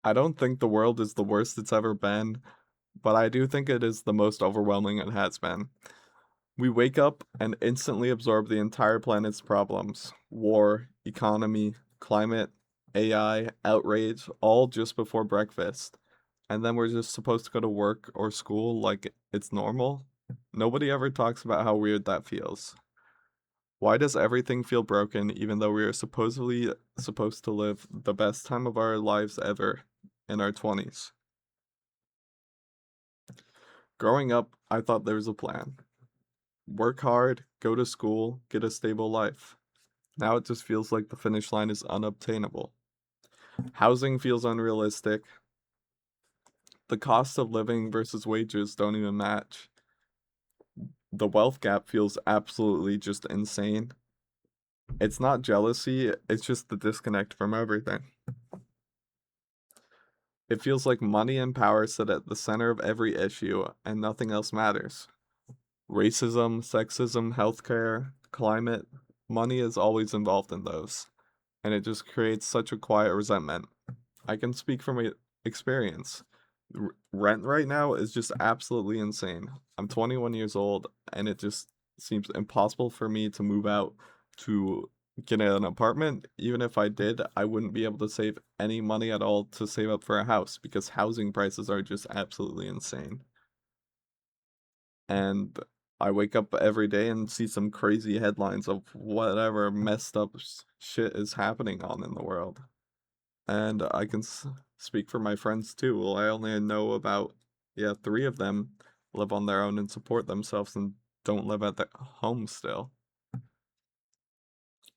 I don't think the world is the worst it's ever been, but I do think it is the most overwhelming it has been. We wake up and instantly absorb the entire planet's problems: war, economy, climate, AI, outrage, all just before breakfast. And then we're just supposed to go to work or school like it's normal. Nobody ever talks about how weird that feels. Why does everything feel broken even though we are supposedly supposed to live the best time of our lives ever in our 20s? Growing up, I thought there was a plan. Work hard, go to school, get a stable life. Now it just feels like the finish line is unobtainable. Housing feels unrealistic. The cost of living versus wages don't even match. The wealth gap feels absolutely just insane. It's not jealousy, it's just the disconnect from everything. It feels like money and power sit at the center of every issue and nothing else matters. Racism, sexism, healthcare, climate, money is always involved in those, and it just creates such a quiet resentment. I can speak from experience. Rent right now is just absolutely insane. I'm 21 years old, and it just seems impossible for me to move out to get an apartment. Even if I did, I wouldn't be able to save any money at all to save up for a house because housing prices are just absolutely insane. And I wake up every day and see some crazy headlines of whatever messed up shit is happening on in the world. And I can speak for my friends too. Well, I only know about, yeah, three of them live on their own and support themselves and don't live at their home still.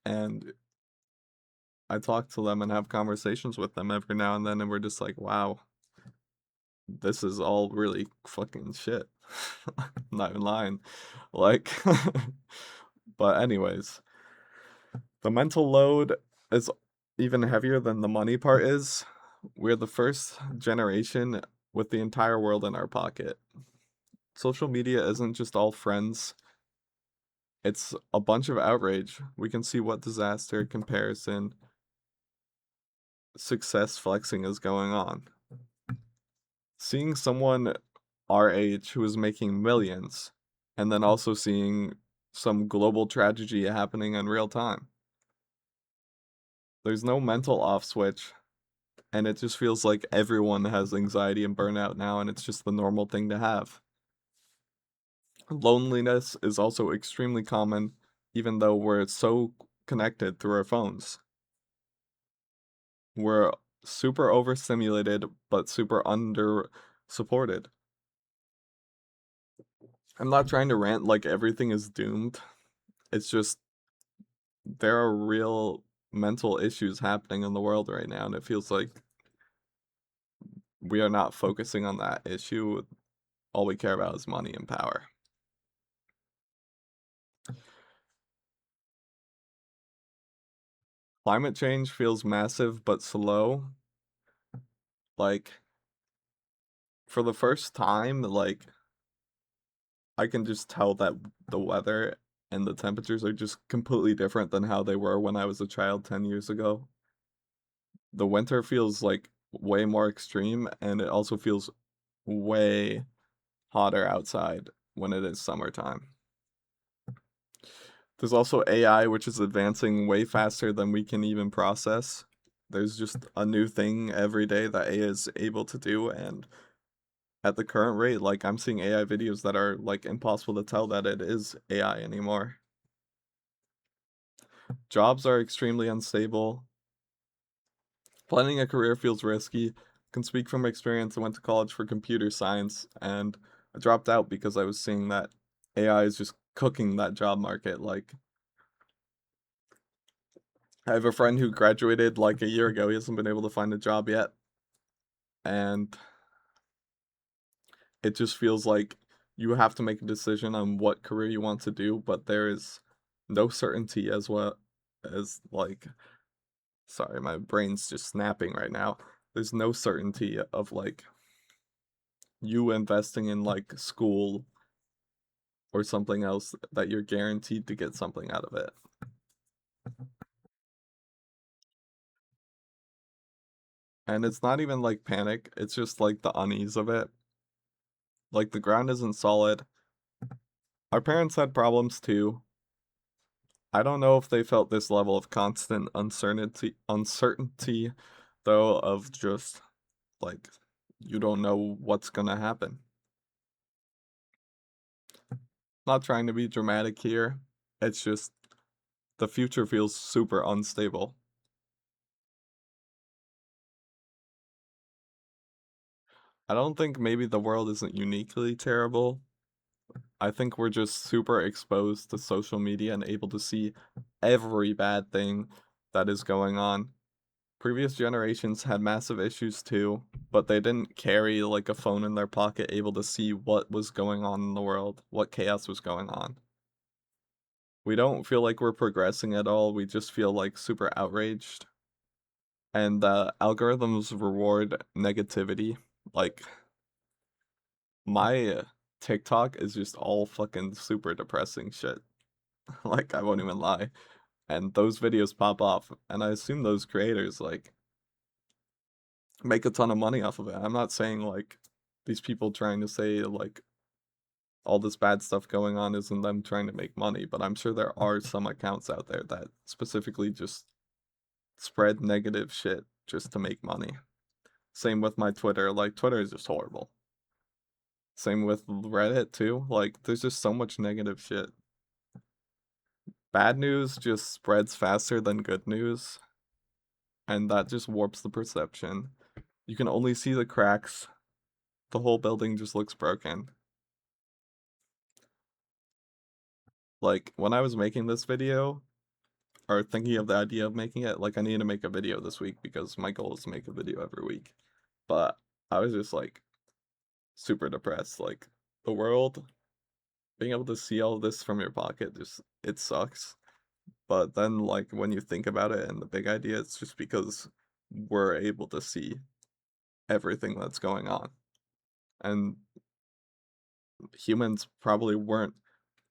And I talk to them and have conversations with them every now and then, and we're just like, wow, this is all really fucking shit. Not even lying. Like, but anyways, the mental load is even heavier than the money part is. We're the first generation with the entire world in our pocket. Social media isn't just all friends, it's a bunch of outrage. We can see what disaster, comparison, success flexing is going on. Seeing someone our age who is making millions, and then also seeing some global tragedy happening in real time. There's no mental off switch, and it just feels like everyone has anxiety and burnout now, and it's just the normal thing to have. Loneliness is also extremely common, even though we're so connected through our phones. We're super overstimulated, but super under supported. I'm not trying to rant like everything is doomed. It's just there are real mental issues happening in the world right now, and it feels like we are not focusing on that issue. All we care about is money and power. Climate change feels massive but slow. Like, for the first time, like, I can just tell that the weather and the temperatures are just completely different than how they were when I was a child 10 years ago. The winter feels like way more extreme, and it also feels way hotter outside when it is summertime. There's also AI, which is advancing way faster than we can even process. There's just a new thing every day that AI is able to do, and at the current rate, like, I'm seeing AI videos that are like impossible to tell that it is AI anymore. Jobs are extremely unstable. Planning a career feels risky. Can speak from experience. I went to college for computer science and I dropped out because I was seeing that AI is just cooking that job market. Like, I have a friend who graduated like a year ago. He hasn't been able to find a job yet. And it just feels like you have to make a decision on what career you want to do, but there is no certainty as well as, like, sorry, my brain's just snapping right now. There's no certainty of like you investing in like school or something else that you're guaranteed to get something out of it. And it's not even like panic, it's just like the unease of it. Like the ground isn't solid. Our parents had problems too. I don't know if they felt this level of constant uncertainty though, of just like you don't know what's gonna happen. Not trying to be dramatic here. It's just the future feels super unstable. I don't think maybe the world isn't uniquely terrible. I think we're just super exposed to social media and able to see every bad thing that is going on. Previous generations had massive issues too, but they didn't carry like a phone in their pocket able to see what was going on in the world, what chaos was going on. We don't feel like we're progressing at all, we just feel like super outraged. And algorithms reward negativity. Like my TikTok is just all fucking super depressing shit. Like I won't even lie. And those videos pop off, and I assume those creators like make a ton of money off of it. I'm not saying like these people trying to say like all this bad stuff going on isn't them trying to make money, but I'm sure there are some accounts out there that specifically just spread negative shit just to make money. Same with my Twitter. Like Twitter is just horrible. Same with Reddit too. Like there's just so much negative shit. Bad news just spreads faster than good news, and that just warps the perception. You can only see the cracks. The whole building just looks broken. Like when I was making this video, or thinking of the idea of making it, like I need to make a video this week because my goal is to make a video every week. But I was just like super depressed. Like the world, being able to see all of this from your pocket, just it sucks. But then like when you think about it and the big idea, it's just because we're able to see everything that's going on. And humans probably weren't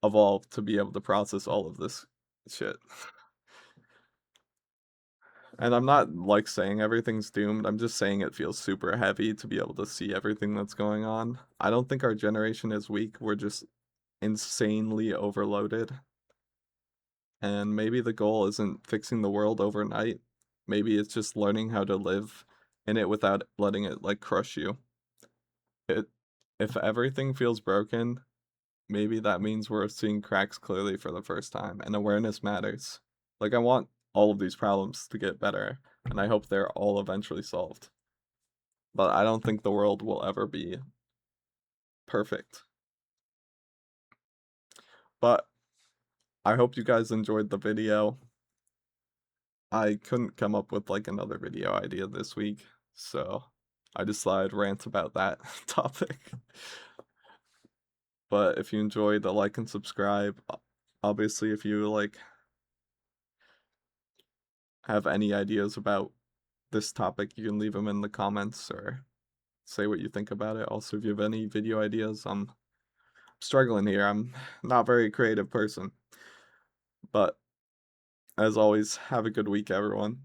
evolved to be able to process all of this shit. And I'm not like saying everything's doomed. I'm just saying it feels super heavy to be able to see everything that's going on. I don't think our generation is weak. We're just insanely overloaded. And maybe the goal isn't fixing the world overnight. Maybe it's just learning how to live in it without letting it like crush you. It if everything feels broken, maybe that means we're seeing cracks clearly for the first time, and awareness matters. Like, I want all of these problems to get better, and I hope they're all eventually solved. But I don't think the world will ever be perfect. But I hope you guys enjoyed the video. I couldn't come up with like another video idea this week, so I decided rant about that topic. But if you enjoyed, like and subscribe. Obviously, if you like have any ideas about this topic, you can leave them in the comments or say what you think about it. Also, if you have any video ideas, I'm struggling here. I'm not a very creative person. But as always, have a good week, everyone.